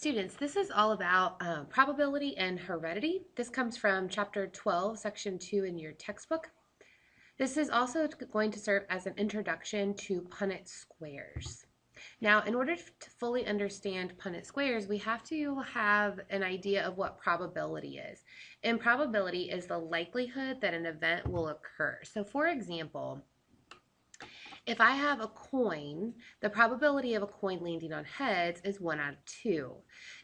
Students, this is all about probability and heredity. This comes from chapter 12, section 2 in your textbook. This is also going to serve as an introduction to Punnett squares. Now, in order to fully understand Punnett squares, we have to have an idea of what probability is. And probability is the likelihood that an event will occur. So, for example, if I have a coin, the probability of a coin landing on heads is 1 out of 2.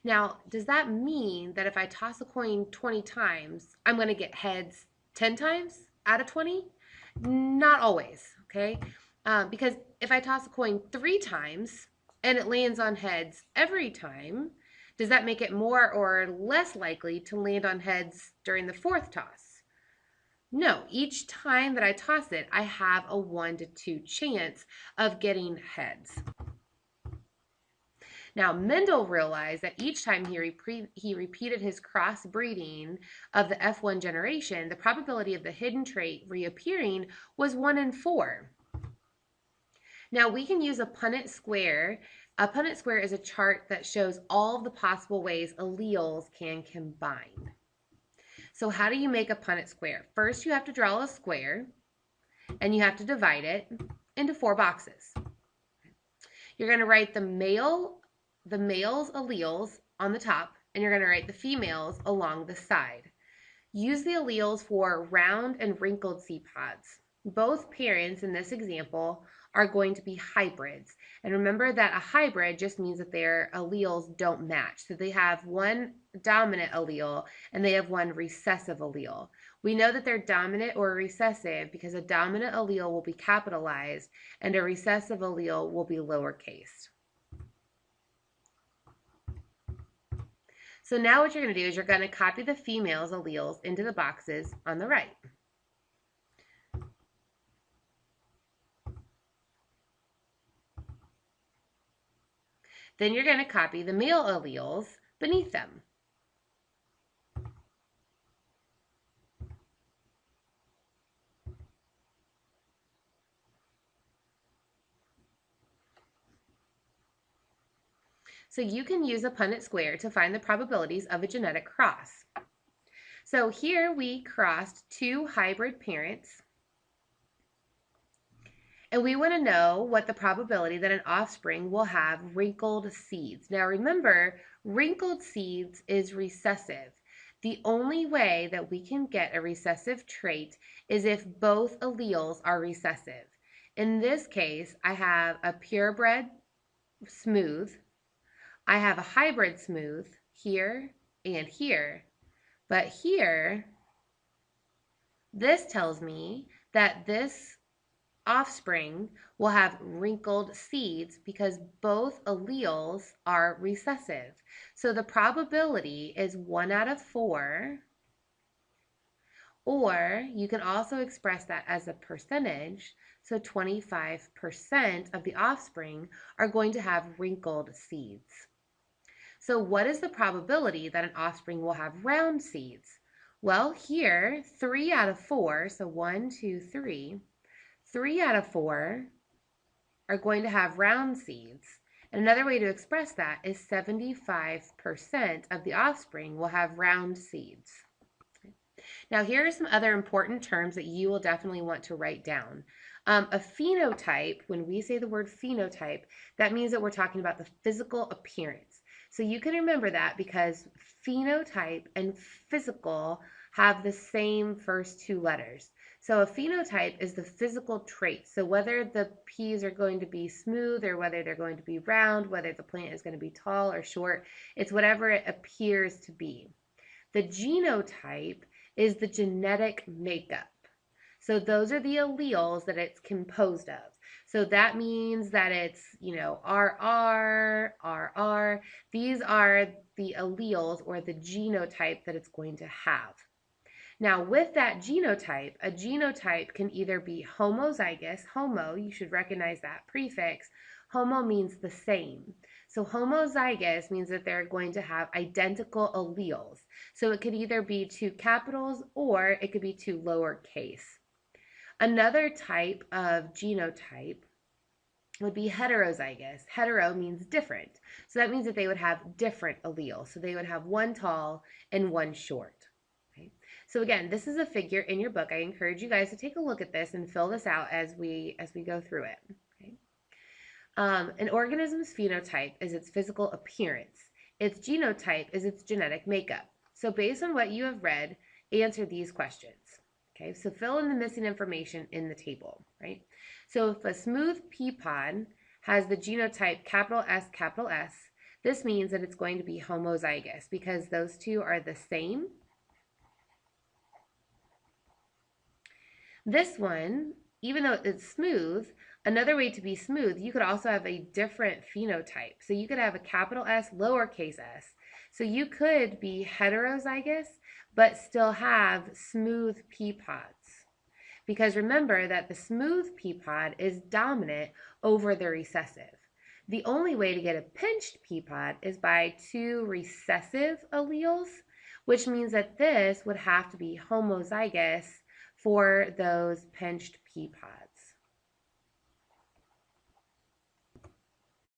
Now, does that mean that if I toss a coin 20 times, I'm going to get heads 10 times out of 20? Not always, okay? Because if I toss a coin 3 times and it lands on heads every time, does that make it more or less likely to land on heads during the 4th toss? No, each time that I toss it, I have a 1 to 2 chance of getting heads. Now, Mendel realized that each time he repeated his crossbreeding of the F1 generation, the probability of the hidden trait reappearing was 1 in 4. Now, we can use a Punnett square. A Punnett square is a chart that shows all of the possible ways alleles can combine. So how do you make a Punnett square? First, you have to draw a square, and you have to divide it into 4 boxes. You're going to write the male's alleles on the top, and you're going to write the females along the side. Use the alleles for round and wrinkled seed pods. Both parents in this example are going to be hybrids. And remember that a hybrid just means that their alleles don't match. So they have one dominant allele and they have one recessive allele. We know that they're dominant or recessive because a dominant allele will be capitalized and a recessive allele will be lowercase. So now what you're going to do is you're going to copy the female's alleles into the boxes on the right. Then you're going to copy the male alleles beneath them. So you can use a Punnett square to find the probabilities of a genetic cross. So here we crossed 2 hybrid parents. And we want to know what the probability that an offspring will have wrinkled seeds. Now remember, wrinkled seeds is recessive. The only way that we can get a recessive trait is if both alleles are recessive. In this case, I have a purebred smooth. I have a hybrid smooth here and here. But here, this tells me that this offspring will have wrinkled seeds because both alleles are recessive. So the probability is 1 out of 4, or you can also express that as a percentage. So 25% of the offspring are going to have wrinkled seeds. So what is the probability that an offspring will have round seeds? Well, here, 3 out of 4, so 1, 2, 3, 3 out of 4 are going to have round seeds. And another way to express that is 75% of the offspring will have round seeds. Now here are some other important terms that you will definitely want to write down. A phenotype, when we say the word phenotype, that means that we're talking about the physical appearance. So you can remember that because phenotype and physical have the same first 2 letters. So a phenotype is the physical trait. So whether the peas are going to be smooth or whether they're going to be round, whether the plant is going to be tall or short, it's whatever it appears to be. The genotype is the genetic makeup. So those are the alleles that it's composed of. So that means that it's, RR, RR. These are the alleles or the genotype that it's going to have. Now, with that genotype, a genotype can either be homozygous, homo, you should recognize that prefix. Homo means the same. So homozygous means that they're going to have identical alleles. So it could either be 2 capitals or it could be 2 lowercase. Another type of genotype would be heterozygous. Hetero means different. So that means that they would have different alleles. So they would have one tall and one short. Okay. So again, this is a figure in your book. I encourage you guys to take a look at this and fill this out as we go through it. Okay. An organism's phenotype is its physical appearance. Its genotype is its genetic makeup. So based on what you have read, answer these questions. Okay, so fill in the missing information in the table, right? So if a smooth pea pod has the genotype capital S, this means that it's going to be homozygous because those two are the same. This one, even though it's smooth, another way to be smooth, you could also have a different phenotype. So you could have a capital S, lowercase s. So you could be heterozygous, but still have smooth pea pods. Because remember that the smooth pea pod is dominant over the recessive. The only way to get a pinched pea pod is by two recessive alleles, which means that this would have to be homozygous for those pinched pea pods.